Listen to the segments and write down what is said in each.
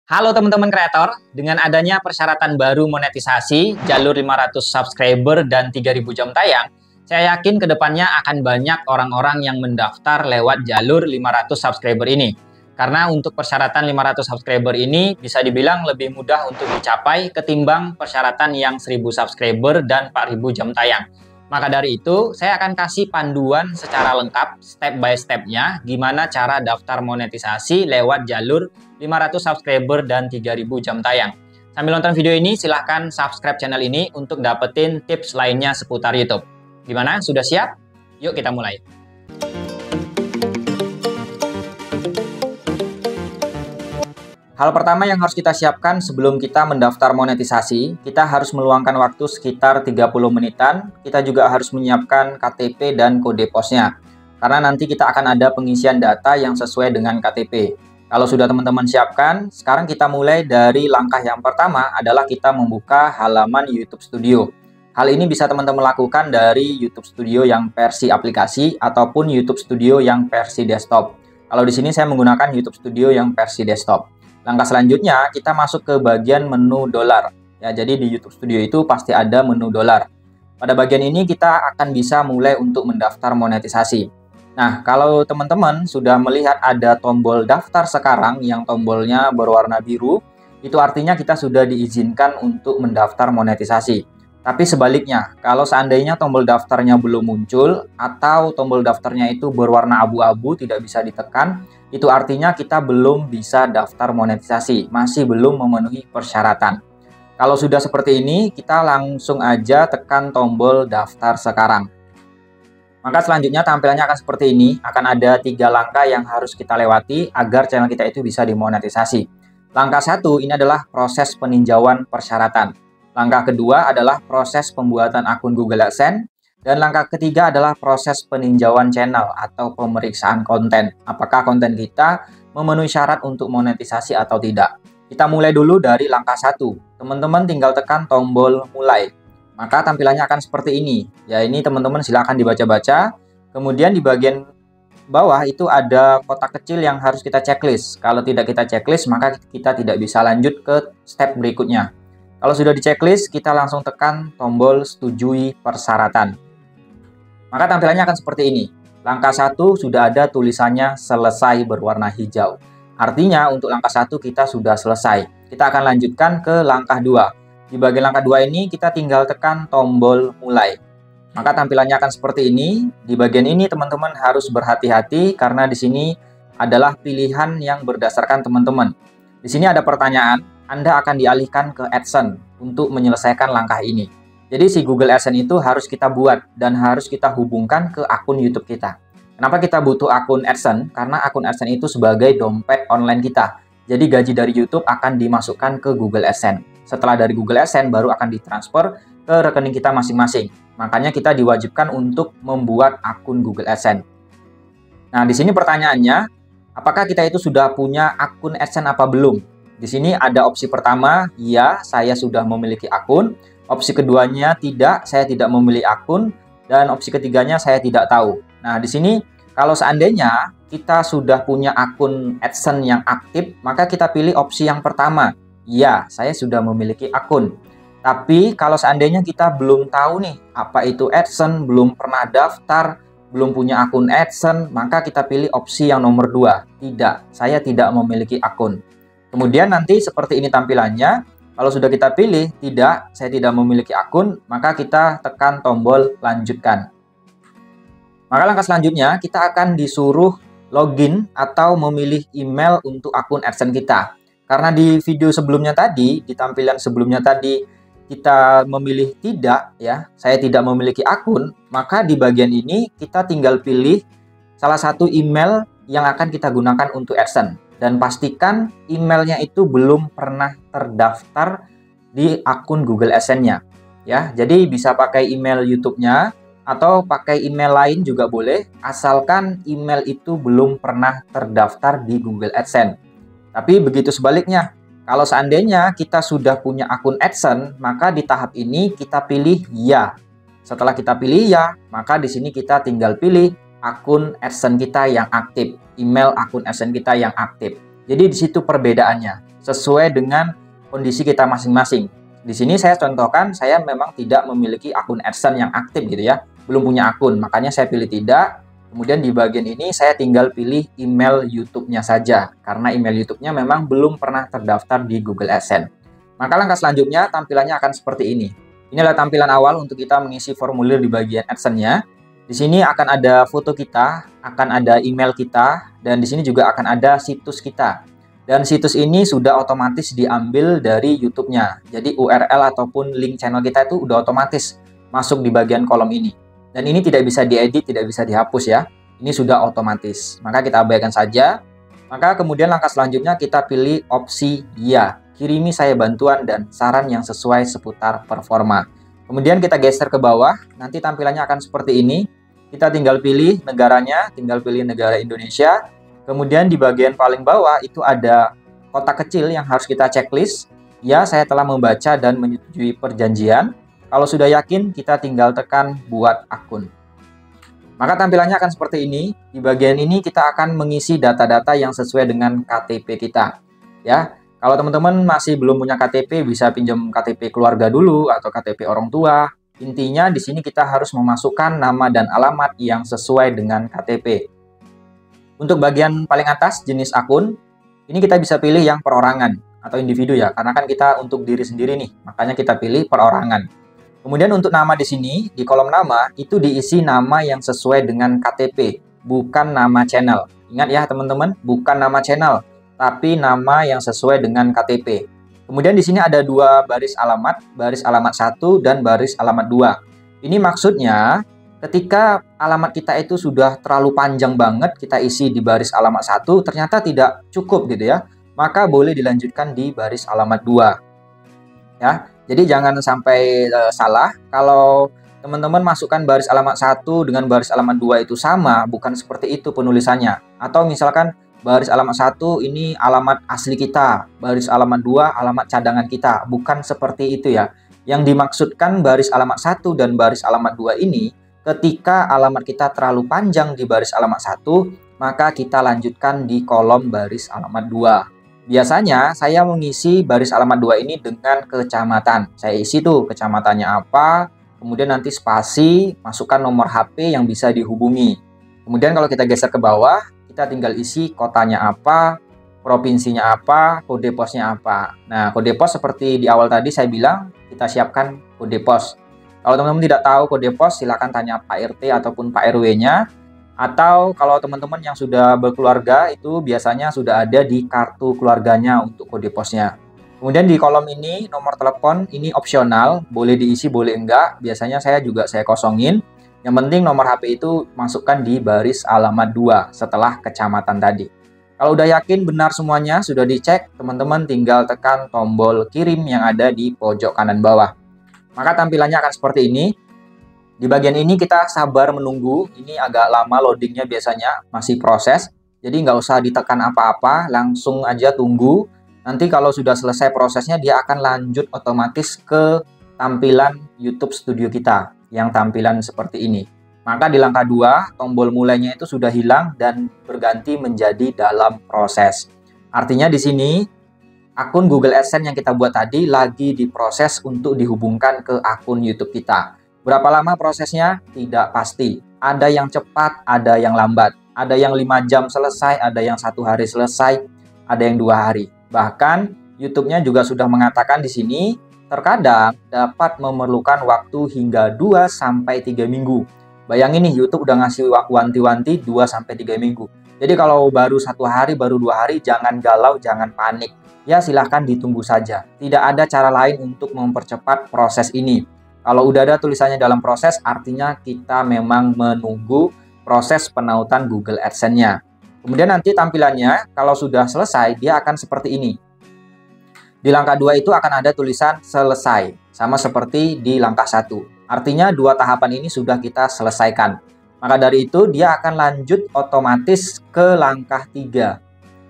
Halo teman-teman kreator, dengan adanya persyaratan baru monetisasi, jalur 500 subscriber dan 3000 jam tayang, saya yakin kedepannya akan banyak orang-orang yang mendaftar lewat jalur 500 subscriber ini. Karena untuk persyaratan 500 subscriber ini bisa dibilang lebih mudah untuk dicapai ketimbang persyaratan yang 1000 subscriber dan 4000 jam tayang. Maka dari itu, saya akan kasih panduan secara lengkap, step by step-nya, gimana cara daftar monetisasi lewat jalur 500 subscriber dan 3000 jam tayang. Sambil nonton video ini, silahkan subscribe channel ini untuk dapetin tips lainnya seputar YouTube. Gimana? Sudah siap? Yuk kita mulai. Hal pertama yang harus kita siapkan sebelum kita mendaftar monetisasi, kita harus meluangkan waktu sekitar 30 menitan. Kita juga harus menyiapkan KTP dan kode posnya. Karena nanti kita akan ada pengisian data yang sesuai dengan KTP. Kalau sudah teman-teman siapkan, sekarang kita mulai dari langkah yang pertama adalah kita membuka halaman YouTube Studio. Hal ini bisa teman-teman lakukan dari YouTube Studio yang versi aplikasi ataupun YouTube Studio yang versi desktop. Kalau di sini saya menggunakan YouTube Studio yang versi desktop. Langkah selanjutnya, kita masuk ke bagian menu dolar. Ya, jadi di YouTube Studio itu pasti ada menu dolar. Pada bagian ini kita akan bisa mulai untuk mendaftar monetisasi. Nah, kalau teman-teman sudah melihat ada tombol daftar sekarang yang tombolnya berwarna biru, itu artinya kita sudah diizinkan untuk mendaftar monetisasi. Tapi sebaliknya, kalau seandainya tombol daftarnya belum muncul atau tombol daftarnya itu berwarna abu-abu tidak bisa ditekan, itu artinya kita belum bisa daftar monetisasi, masih belum memenuhi persyaratan. Kalau sudah seperti ini, kita langsung aja tekan tombol daftar sekarang. Maka selanjutnya tampilannya akan seperti ini, akan ada 3 langkah yang harus kita lewati agar channel kita itu bisa dimonetisasi. Langkah 1 ini adalah proses peninjauan persyaratan. Langkah kedua adalah proses pembuatan akun Google AdSense. Dan langkah ketiga adalah proses peninjauan channel atau pemeriksaan konten. Apakah konten kita memenuhi syarat untuk monetisasi atau tidak. Kita mulai dulu dari langkah 1. Teman-teman tinggal tekan tombol mulai. Maka tampilannya akan seperti ini. Ya, ini teman-teman silakan dibaca-baca. Kemudian di bagian bawah itu ada kotak kecil yang harus kita checklist. Kalau tidak kita checklist, maka kita tidak bisa lanjut ke step berikutnya. Kalau sudah di checklist, kita langsung tekan tombol setujui persyaratan. Maka tampilannya akan seperti ini. Langkah 1 sudah ada tulisannya selesai berwarna hijau. Artinya untuk langkah 1 kita sudah selesai. Kita akan lanjutkan ke langkah 2. Di bagian langkah 2 ini kita tinggal tekan tombol mulai. Maka tampilannya akan seperti ini. Di bagian ini teman-teman harus berhati-hati karena di sini adalah pilihan yang berdasarkan teman-teman. Di sini ada pertanyaan. Anda akan dialihkan ke AdSense untuk menyelesaikan langkah ini. Jadi si Google AdSense itu harus kita buat dan harus kita hubungkan ke akun YouTube kita. Kenapa kita butuh akun AdSense? Karena akun AdSense itu sebagai dompet online kita. Jadi gaji dari YouTube akan dimasukkan ke Google AdSense. Setelah dari Google AdSense baru akan ditransfer ke rekening kita masing-masing. Makanya kita diwajibkan untuk membuat akun Google AdSense. Nah, di sini pertanyaannya, apakah kita itu sudah punya akun AdSense apa belum? Di sini ada opsi pertama, ya, saya sudah memiliki akun. Opsi keduanya, tidak, saya tidak memiliki akun. Dan opsi ketiganya, saya tidak tahu. Nah, di sini kalau seandainya kita sudah punya akun AdSense yang aktif, maka kita pilih opsi yang pertama. Ya, saya sudah memiliki akun. Tapi kalau seandainya kita belum tahu nih, apa itu AdSense, belum pernah daftar, belum punya akun AdSense, maka kita pilih opsi yang nomor 2. Tidak, saya tidak memiliki akun. Kemudian nanti seperti ini tampilannya. Kalau sudah kita pilih, tidak, saya tidak memiliki akun, maka kita tekan tombol lanjutkan. Maka langkah selanjutnya, kita akan disuruh login atau memilih email untuk akun AdSense kita. Karena di video sebelumnya tadi, di tampilan sebelumnya tadi, kita memilih tidak, ya, saya tidak memiliki akun, maka di bagian ini kita tinggal pilih salah satu email yang akan kita gunakan untuk AdSense. Dan pastikan emailnya itu belum pernah terdaftar di akun Google AdSense-nya. Ya, jadi bisa pakai email YouTube-nya atau pakai email lain juga boleh, asalkan email itu belum pernah terdaftar di Google AdSense. Tapi begitu sebaliknya, kalau seandainya kita sudah punya akun AdSense, maka di tahap ini kita pilih ya. Setelah kita pilih ya, maka di sini kita tinggal pilih akun AdSense kita yang aktif, email akun AdSense kita yang aktif. Jadi di situ perbedaannya. sesuai dengan kondisi kita masing-masing. Di sini saya contohkan, saya memang tidak memiliki akun AdSense yang aktif gitu ya, belum punya akun, makanya saya pilih tidak. Kemudian di bagian ini saya tinggal pilih email YouTube-nya saja, karena email YouTube-nya memang belum pernah terdaftar di Google AdSense. Maka langkah selanjutnya tampilannya akan seperti ini. Ini adalah tampilan awal untuk kita mengisi formulir di bagian AdSense-nya. Di sini akan ada foto kita, akan ada email kita, dan di sini juga akan ada situs kita. Dan situs ini sudah otomatis diambil dari YouTube-nya. Jadi URL ataupun link channel kita itu udah otomatis masuk di bagian kolom ini. Dan ini tidak bisa diedit, tidak bisa dihapus ya. Ini sudah otomatis. Maka kita abaikan saja. Maka kemudian langkah selanjutnya kita pilih opsi ya. Kirimi saya bantuan dan saran yang sesuai seputar performa. Kemudian kita geser ke bawah. Nanti tampilannya akan seperti ini. Kita tinggal pilih negaranya, tinggal pilih negara Indonesia. Kemudian di bagian paling bawah itu ada kotak kecil yang harus kita checklist. Ya, saya telah membaca dan menyetujui perjanjian. Kalau sudah yakin, kita tinggal tekan buat akun. Maka tampilannya akan seperti ini. Di bagian ini kita akan mengisi data-data yang sesuai dengan KTP kita. Ya, kalau teman-teman masih belum punya KTP, bisa pinjam KTP keluarga dulu atau KTP orang tua. Intinya di sini kita harus memasukkan nama dan alamat yang sesuai dengan KTP. Untuk bagian paling atas, jenis akun, ini kita bisa pilih yang perorangan atau individu ya, karena kan kita untuk diri sendiri nih, makanya kita pilih perorangan. Kemudian untuk nama di sini, di kolom nama, itu diisi nama yang sesuai dengan KTP, bukan nama channel. Ingat ya teman-teman, bukan nama channel, tapi nama yang sesuai dengan KTP. Kemudian di sini ada dua baris alamat 1 dan baris alamat 2. Ini maksudnya, ketika alamat kita itu sudah terlalu panjang banget, kita isi di baris alamat 1, ternyata tidak cukup gitu ya, maka boleh dilanjutkan di baris alamat 2. Ya, jadi jangan sampai salah, kalau teman-teman masukkan baris alamat 1 dengan baris alamat 2 itu sama, bukan seperti itu penulisannya. Atau misalkan baris alamat 1 ini alamat asli kita, baris alamat 2 alamat cadangan kita, bukan seperti itu ya. Yang dimaksudkan baris alamat 1 dan baris alamat 2 ini, ketika alamat kita terlalu panjang di baris alamat 1, maka kita lanjutkan di kolom baris alamat 2. Biasanya saya mengisi baris alamat 2 ini dengan kecamatan. Saya isi tuh kecamatannya apa, kemudian nanti spasi, masukkan nomor HP yang bisa dihubungi. Kemudian kalau kita geser ke bawah, kita tinggal isi kotanya apa, provinsinya apa, kode posnya apa. Nah, kode pos seperti di awal tadi saya bilang, kita siapkan kode pos. Kalau teman-teman tidak tahu kode pos, silakan tanya Pak RT ataupun Pak RW-nya. Atau kalau teman-teman yang sudah berkeluarga, itu biasanya sudah ada di kartu keluarganya untuk kode posnya. Kemudian di kolom ini, nomor telepon ini opsional, boleh diisi, boleh enggak. Biasanya saya kosongin. Yang penting nomor HP itu masukkan di baris alamat 2 setelah kecamatan tadi. Kalau udah yakin benar semuanya, sudah dicek, teman-teman tinggal tekan tombol kirim yang ada di pojok kanan bawah. Maka tampilannya akan seperti ini. Di bagian ini kita sabar menunggu. Ini agak lama loadingnya biasanya, masih proses. Jadi nggak usah ditekan apa-apa, langsung aja tunggu. Nanti kalau sudah selesai prosesnya, dia akan lanjut otomatis ke tampilan YouTube Studio kita, yang tampilan seperti ini. Maka di langkah 2, tombol mulainya itu sudah hilang dan berganti menjadi dalam proses. Artinya di sini, akun Google AdSense yang kita buat tadi lagi diproses untuk dihubungkan ke akun YouTube kita. Berapa lama prosesnya? Tidak pasti. Ada yang cepat, ada yang lambat. Ada yang 5 jam selesai, ada yang 1 hari selesai, ada yang 2 hari. Bahkan YouTube-nya juga sudah mengatakan di sini, terkadang dapat memerlukan waktu hingga 2-3 minggu. Bayangin nih, YouTube udah ngasih wanti-wanti 2-3 minggu. Jadi kalau baru 1 hari, baru 2 hari, jangan galau, jangan panik. Ya silahkan ditunggu saja. Tidak ada cara lain untuk mempercepat proses ini. Kalau udah ada tulisannya dalam proses, artinya kita memang menunggu proses penautan Google AdSense-nya. Kemudian nanti tampilannya, kalau sudah selesai, dia akan seperti ini. Di langkah 2 itu akan ada tulisan selesai, sama seperti di langkah 1. Artinya 2 tahapan ini sudah kita selesaikan. Maka dari itu, dia akan lanjut otomatis ke langkah 3.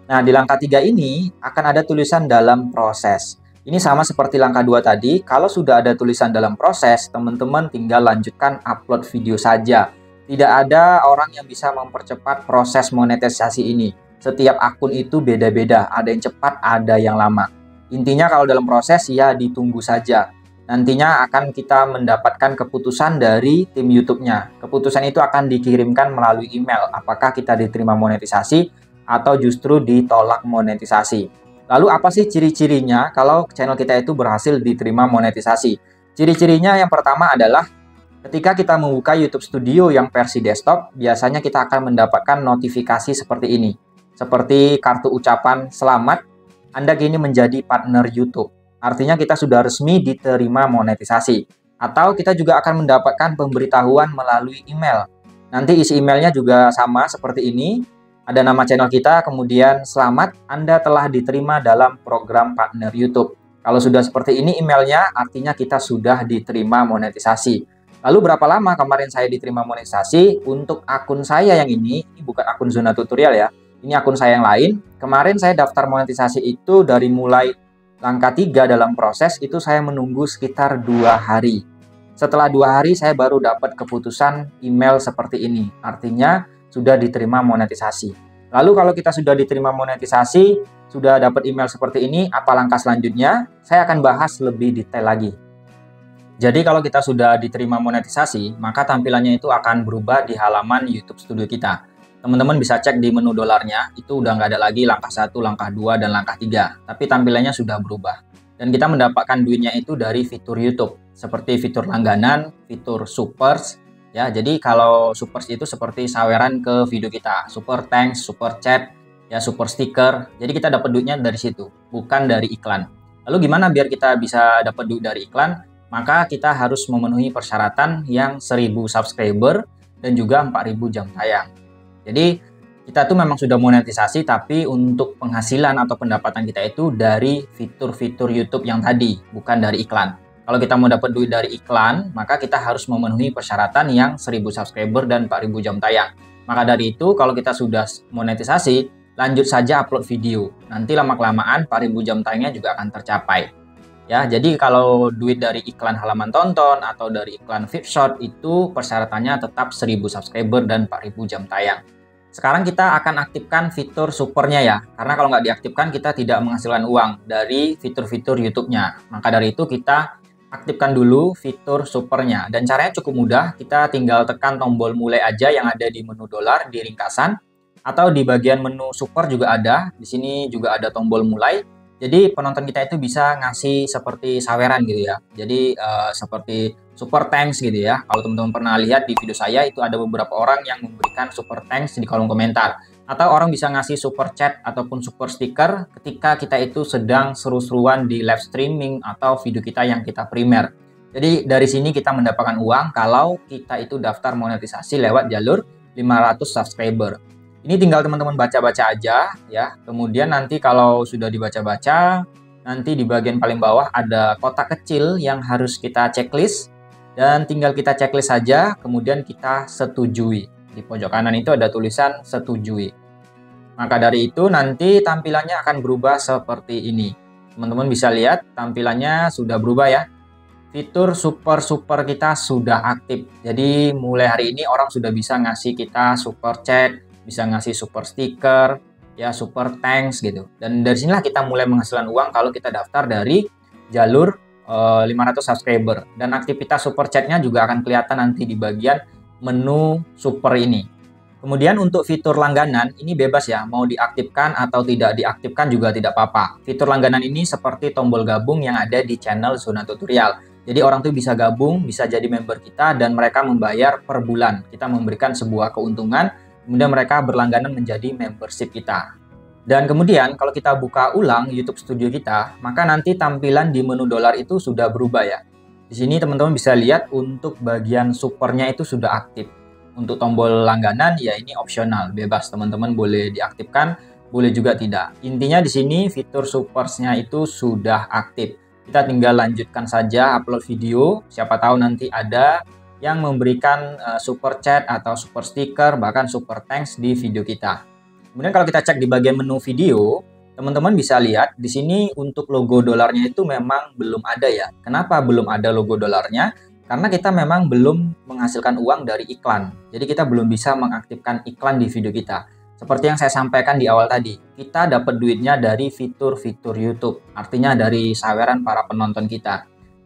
Nah, di langkah 3 ini akan ada tulisan dalam proses. Ini sama seperti langkah 2 tadi, kalau sudah ada tulisan dalam proses, teman-teman tinggal lanjutkan upload video saja. Tidak ada orang yang bisa mempercepat proses monetisasi ini. Setiap akun itu beda-beda, ada yang cepat, ada yang lama. Intinya kalau dalam proses ya ditunggu saja. Nantinya akan kita mendapatkan keputusan dari tim YouTube-nya. Keputusan itu akan dikirimkan melalui email, apakah kita diterima monetisasi atau justru ditolak monetisasi. Lalu apa sih ciri-cirinya kalau channel kita itu berhasil diterima monetisasi? Ciri-cirinya yang pertama adalah ketika kita membuka YouTube Studio yang versi desktop, biasanya kita akan mendapatkan notifikasi seperti ini. Seperti kartu ucapan selamat, Anda kini menjadi partner YouTube. Artinya kita sudah resmi diterima monetisasi. Atau kita juga akan mendapatkan pemberitahuan melalui email. Nanti isi emailnya juga sama seperti ini. Ada nama channel kita, kemudian selamat Anda telah diterima dalam program partner YouTube. Kalau sudah seperti ini emailnya, artinya kita sudah diterima monetisasi. Lalu berapa lama kemarin saya diterima monetisasi? Untuk akun saya yang ini bukan akun Zona Tutorial ya. Ini akun saya yang lain. Kemarin saya daftar monetisasi itu dari mulai langkah 3 dalam proses itu saya menunggu sekitar 2 hari. Setelah 2 hari saya baru dapat keputusan email seperti ini. Artinya sudah diterima monetisasi. Lalu kalau kita sudah diterima monetisasi, sudah dapat email seperti ini, apa langkah selanjutnya? Saya akan bahas lebih detail lagi. Jadi kalau kita sudah diterima monetisasi, maka tampilannya itu akan berubah di halaman YouTube Studio kita. Teman-teman bisa cek di menu dolarnya, itu udah nggak ada lagi langkah 1, langkah 2, dan langkah 3. Tapi tampilannya sudah berubah. Dan kita mendapatkan duitnya itu dari fitur YouTube. Seperti fitur langganan, fitur supers. Ya, jadi kalau supers itu seperti saweran ke video kita. Super thanks, super chat, ya super stiker. Jadi kita dapat duitnya dari situ, bukan dari iklan. Lalu gimana biar kita bisa dapat duit dari iklan? Maka kita harus memenuhi persyaratan yang 1000 subscriber dan juga 4000 jam tayang. Jadi kita tuh memang sudah monetisasi, tapi untuk penghasilan atau pendapatan kita itu dari fitur-fitur YouTube yang tadi, bukan dari iklan. Kalau kita mau dapat duit dari iklan, maka kita harus memenuhi persyaratan yang 1000 subscriber dan 4000 jam tayang. Maka dari itu, kalau kita sudah monetisasi, lanjut saja upload video. Nanti lama-kelamaan 4000 jam tayangnya juga akan tercapai. Ya, jadi kalau duit dari iklan halaman tonton atau dari iklan Vipshot itu persyaratannya tetap 1000 subscriber dan 4000 jam tayang. Sekarang kita akan aktifkan fitur supernya ya, karena kalau nggak diaktifkan kita tidak menghasilkan uang dari fitur-fitur YouTube-nya. Maka dari itu kita aktifkan dulu fitur supernya. Dan caranya cukup mudah, kita tinggal tekan tombol mulai aja yang ada di menu dolar di ringkasan. Atau di bagian menu super juga ada, di sini juga ada tombol mulai. Jadi penonton kita itu bisa ngasih seperti saweran gitu ya. Jadi seperti super thanks gitu ya. Kalau teman-teman pernah lihat di video saya itu ada beberapa orang yang memberikan super thanks di kolom komentar. Atau orang bisa ngasih super chat ataupun super stiker ketika kita itu sedang seru-seruan di live streaming atau video kita yang kita primer. Jadi dari sini kita mendapatkan uang kalau kita itu daftar monetisasi lewat jalur 500 subscriber. Ini tinggal teman-teman baca-baca aja ya. Kemudian nanti kalau sudah dibaca-baca, nanti di bagian paling bawah ada kotak kecil yang harus kita checklist. Dan tinggal kita checklist saja, kemudian kita setujui. Di pojok kanan itu ada tulisan setujui. Maka dari itu nanti tampilannya akan berubah seperti ini. Teman-teman bisa lihat tampilannya sudah berubah ya. Fitur super kita sudah aktif. Jadi mulai hari ini orang sudah bisa ngasih kita super chat, bisa ngasih super stiker, ya super thanks gitu. Dan dari sinilah kita mulai menghasilkan uang kalau kita daftar dari jalur 500 subscriber. Dan aktivitas super chatnya juga akan kelihatan nanti di bagian menu super ini. Kemudian untuk fitur langganan ini bebas ya, mau diaktifkan atau tidak diaktifkan juga tidak apa-apa. Fitur langganan ini seperti tombol gabung yang ada di channel Zona Tutorial. Jadi orang tuh bisa gabung, bisa jadi member kita dan mereka membayar per bulan. Kita memberikan sebuah keuntungan, kemudian mereka berlangganan menjadi membership kita. Dan kemudian kalau kita buka ulang YouTube Studio kita, maka nanti tampilan di menu dolar itu sudah berubah ya. Di sini teman-teman bisa lihat untuk bagian supernya itu sudah aktif. Untuk tombol langganan ya ini opsional, bebas teman-teman boleh diaktifkan, boleh juga tidak. Intinya di sini fitur supersnya itu sudah aktif. Kita tinggal lanjutkan saja upload video, siapa tahu nanti ada yang memberikan super chat atau super stiker, bahkan super thanks di video kita. Kemudian kalau kita cek di bagian menu video, teman-teman bisa lihat di sini untuk logo dolarnya itu memang belum ada ya. Kenapa belum ada logo dolarnya? Karena kita memang belum menghasilkan uang dari iklan. Jadi kita belum bisa mengaktifkan iklan di video kita. Seperti yang saya sampaikan di awal tadi, kita dapat duitnya dari fitur-fitur YouTube, artinya dari saweran para penonton kita.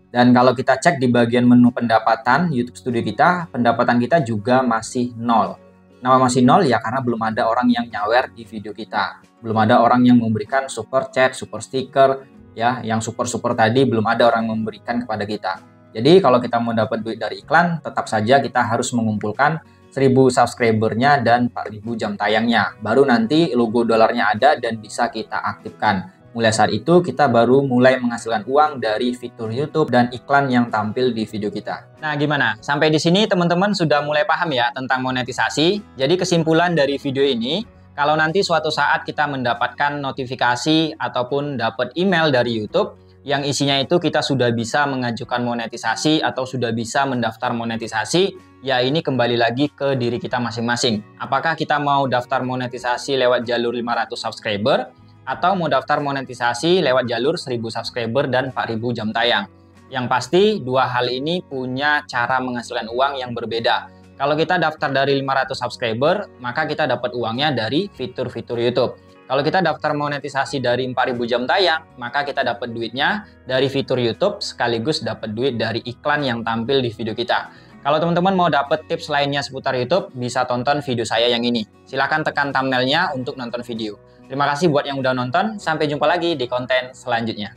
Dan kalau kita cek di bagian menu pendapatan YouTube Studio kita, pendapatan kita juga masih nol. Nama masih nol ya karena belum ada orang yang nyawer di video kita. Belum ada orang yang memberikan super chat, super stiker, ya, yang super-super tadi belum ada orang memberikan kepada kita. Jadi kalau kita mau dapat duit dari iklan, tetap saja kita harus mengumpulkan 1000 subscribernya dan 4000 jam tayangnya. Baru nanti logo dolarnya ada dan bisa kita aktifkan. Mulai saat itu kita baru mulai menghasilkan uang dari fitur YouTube dan iklan yang tampil di video kita. Nah, gimana? Sampai di sini teman-teman sudah mulai paham ya tentang monetisasi. Jadi kesimpulan dari video ini, kalau nanti suatu saat kita mendapatkan notifikasi ataupun dapat email dari YouTube yang isinya itu kita sudah bisa mengajukan monetisasi atau sudah bisa mendaftar monetisasi, ya ini kembali lagi ke diri kita masing-masing. Apakah kita mau daftar monetisasi lewat jalur 500 subscriber atau mau daftar monetisasi lewat jalur 1000 subscriber dan 4000 jam tayang. Yang pasti dua hal ini punya cara menghasilkan uang yang berbeda. Kalau kita daftar dari 500 subscriber, maka kita dapat uangnya dari fitur-fitur YouTube. Kalau kita daftar monetisasi dari 4000 jam tayang, maka kita dapat duitnya dari fitur YouTube sekaligus dapat duit dari iklan yang tampil di video kita. Kalau teman-teman mau dapat tips lainnya seputar YouTube, bisa tonton video saya yang ini. Silahkan tekan thumbnailnya untuk nonton video. Terima kasih buat yang udah nonton, sampai jumpa lagi di konten selanjutnya.